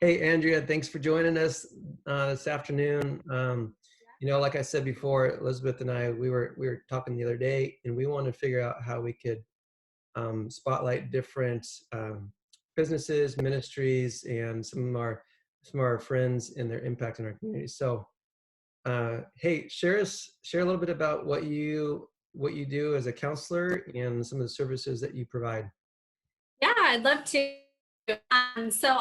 Hey, Andrea, thanks for joining us this afternoon. Like I said before, Elizabeth and I, we were talking the other day, and we wanted to figure out how we could spotlight different businesses, ministries, and some of our friends and their impact in our community. So, hey, share a little bit about what you do as a counselor and some of the services that you provide. Yeah, I'd love to. So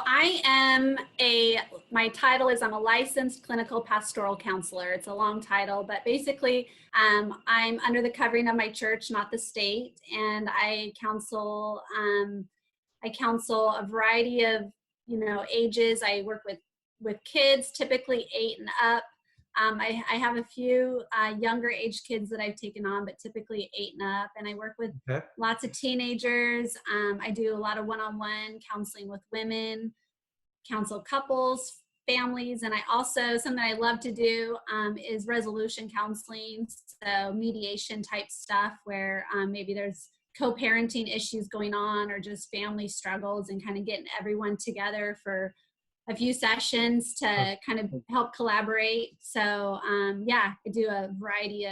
my title is I'm a licensed clinical pastoral counselor. It's a long title, but basically I'm under the covering of my church, not the state. And I counsel a variety of, ages. I work with kids, typically 8 and up. I have a few younger age kids that I've taken on, but typically 8 and up. And I work with Okay. lots of teenagers. I do a lot of one-on-one counseling with women, counsel couples, families, and I also, something I love to do is resolution counseling, so mediation type stuff where maybe there's co-parenting issues going on or just family struggles, and kind of getting everyone together for a few sessions to kind of help collaborate. So yeah, I do a variety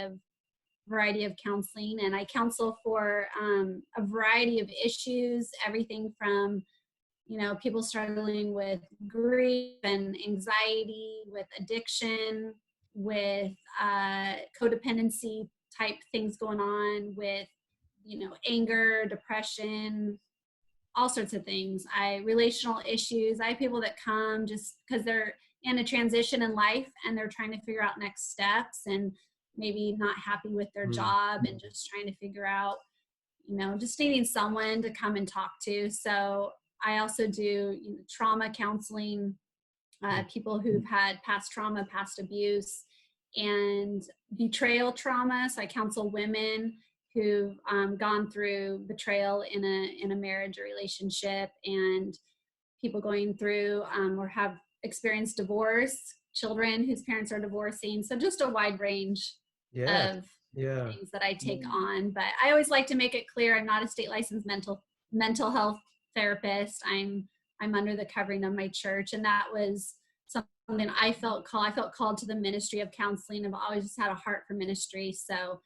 of counseling, and I counsel for a variety of issues, everything from people struggling with grief and anxiety, with addiction, with codependency type things going on, with anger, depression, all sorts of things. Relational issues. I have people that come just because they're in a transition in life and they're trying to figure out next steps, and maybe not happy with their Mm. job and just trying to figure out, just needing someone to come and talk to. So I also do trauma counseling, people who've had past trauma, past abuse, and betrayal trauma. So I counsel women who've gone through betrayal in a marriage or relationship, and people going through or have experienced divorce, children whose parents are divorcing. So just a wide range Yeah. of Yeah. things that I take on. But I always like to make it clear I'm not a state licensed mental health therapist. I'm under the covering of my church, and that was something I felt called. I felt called to the ministry of counseling. I've always just had a heart for ministry. So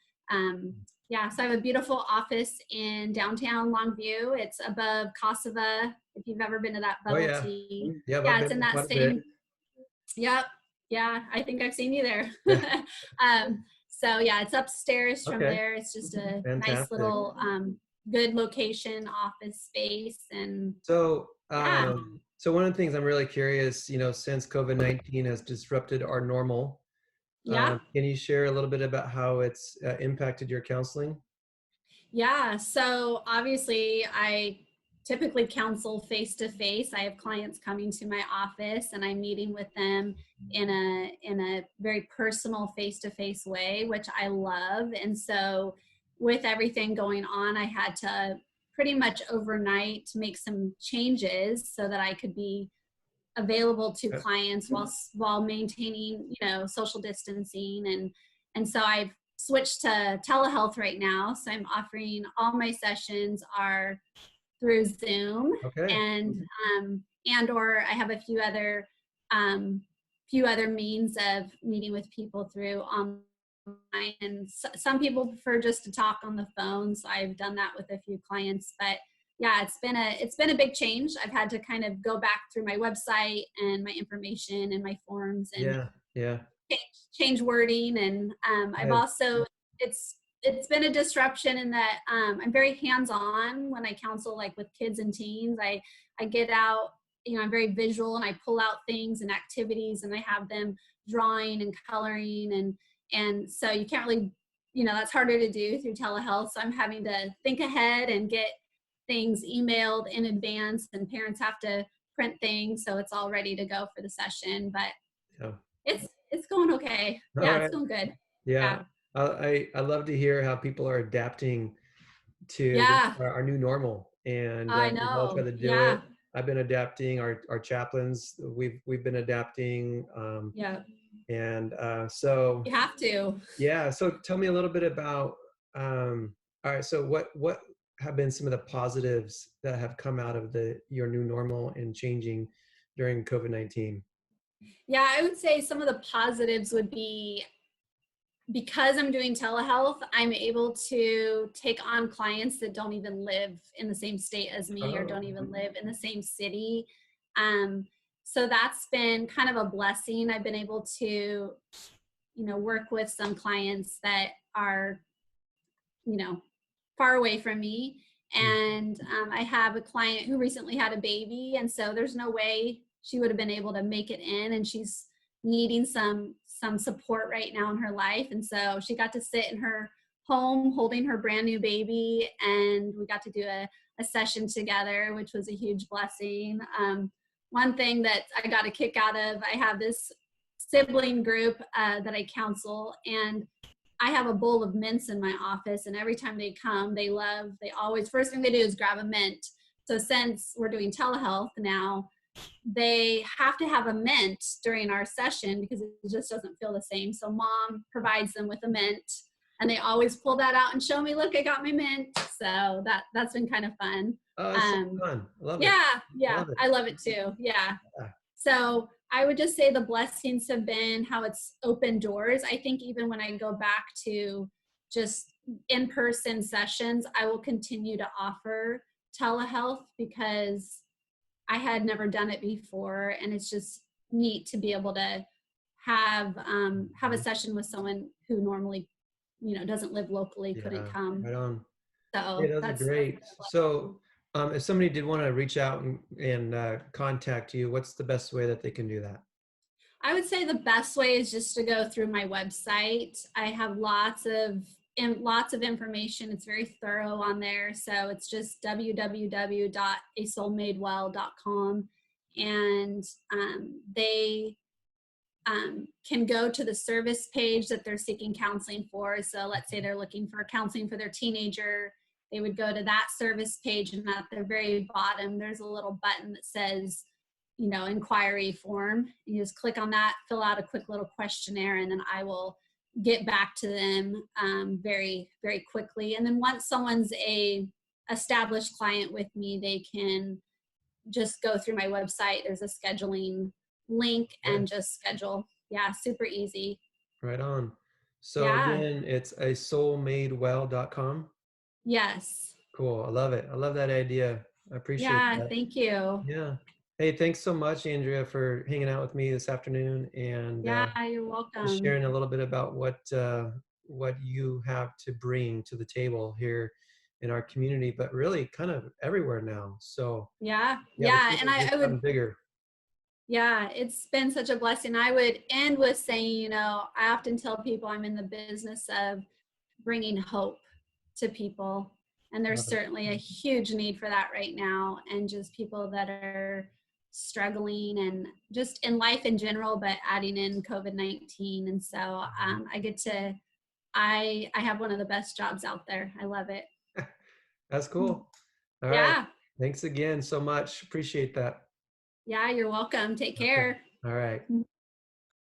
yeah, so I have a beautiful office in downtown Longview. It's above Kosovo. If you've ever been to that Oh bubble yeah. tea, Yeah, I've yeah, it's been in there that quite a bit. same. Yep. Yeah, I think I've seen you there. Yeah. So yeah, it's upstairs from Okay. there. It's just a nice Fantastic. little good location, office space, and So, yeah, so one of the things I'm really curious, since COVID-19 has disrupted our normal, yeah. can you share a little bit about how it's impacted your counseling? Yeah, so obviously I typically counsel face to face. I have clients coming to my office and I'm meeting with them in a very personal face to face way, which I love. And so with everything going on, I had to pretty much overnight make some changes so that I could be available to Okay. clients while maintaining social distancing, and so I've switched to telehealth right now. So I'm offering all my sessions are through Zoom, Okay. and or I have a few other means of meeting with people through online. And some people prefer just to talk on the phone, so I've done that with a few clients. But yeah, it's been a big change. I've had to kind of go back through my website and my information and my forms and Yeah. Yeah. change wording. And I've Yeah. also it's been a disruption in that I'm very hands-on when I counsel, like with kids and teens. I get out, I'm very visual, and I pull out things and activities, and I have them drawing and coloring, and so you can't really, that's harder to do through telehealth. So I'm having to think ahead and get things emailed in advance, and parents have to print things so it's all ready to go for the session. But Yeah. it's going okay. All Yeah, it's right. going good. Yeah. Yeah. I love to hear how people are adapting to Yeah, our new normal, and I we've all tried know. to do Yeah. it. I've been adapting. Our chaplains, we've been adapting, Yeah. and so You have to. yeah. So tell me a little bit about. All right. So what have been some of the positives that have come out of the your new normal and changing during COVID-19? Yeah, I would say some of the positives would be because I'm doing telehealth, I'm able to take on clients that don't even live in the same state as me or Oh, don't even live in the same city. Um, so that's been kind of a blessing. I've been able to, work with some clients that are, you know, far away from me. mm, And I have a client who recently had a baby, and so there's no way she would have been able to make it in, and she's needing some support right now in her life. And so she got to sit in her home holding her brand new baby, and we got to do a session together, which was a huge blessing. One thing that I got a kick out of, I have this sibling group that I counsel, and I have a bowl of mints in my office, and every time they come, they always, first thing they do is grab a mint. So since we're doing telehealth now, they have to have a mint during our session because it just doesn't feel the same. So mom provides them with a mint, and they always pull that out and show me, look, I got my mint. So that's been kind of fun. oh, it's so Um, fun. I love it. yeah, I yeah, love it. I love it too. Yeah. Yeah. So I would just say the blessings have been how it's opened doors. I think even when I go back to just in-person sessions, I will continue to offer telehealth because I had never done it before, and it's just neat to be able to have a Mhm. session with someone who normally, doesn't live locally, couldn't Yeah, come. right on. Yeah, So those are that's great. been a blessing. So, if somebody did want to reach out and contact you, what's the best way that they can do that? I would say the best way is just to go through my website. I have lots of information. It's very thorough on there. So it's just www.asoulmadewell.com, and they can go to the service page that they're seeking counseling for. So let's say they're looking for counseling for their teenager. They would go to that service page, and at the very bottom, there's a little button that says, inquiry form. You just click on that, fill out a quick little questionnaire, and then I will get back to them very, very quickly. And then once someone's a established client with me, they can just go through my website. There's a scheduling link Yeah, and just schedule. Yeah, super easy. right on. So Yeah. again, it's a soulmadewell.com. Yes. Cool. I love it. I love that idea. I appreciate Yeah. that. Thank you. Yeah. Hey, thanks so much, Andrea, for hanging out with me this afternoon and Yeah, you're just welcome. sharing a little bit about what you have to bring to the table here in our community, but really kind of everywhere now. So Yeah. yeah, the Yeah. And table's I, just I would, gotten bigger. yeah, it's been such a blessing. I would end with saying, I often tell people I'm in the business of bringing hope to people. And there's Love it. certainly a huge need for that right now. And just people that are struggling and just in life in general, but adding in COVID-19. And so I get to, I have one of the best jobs out there. I love it. That's cool. All right. Yeah. Thanks again so much. Appreciate that. Yeah. You're welcome. Take Okay. care. All right.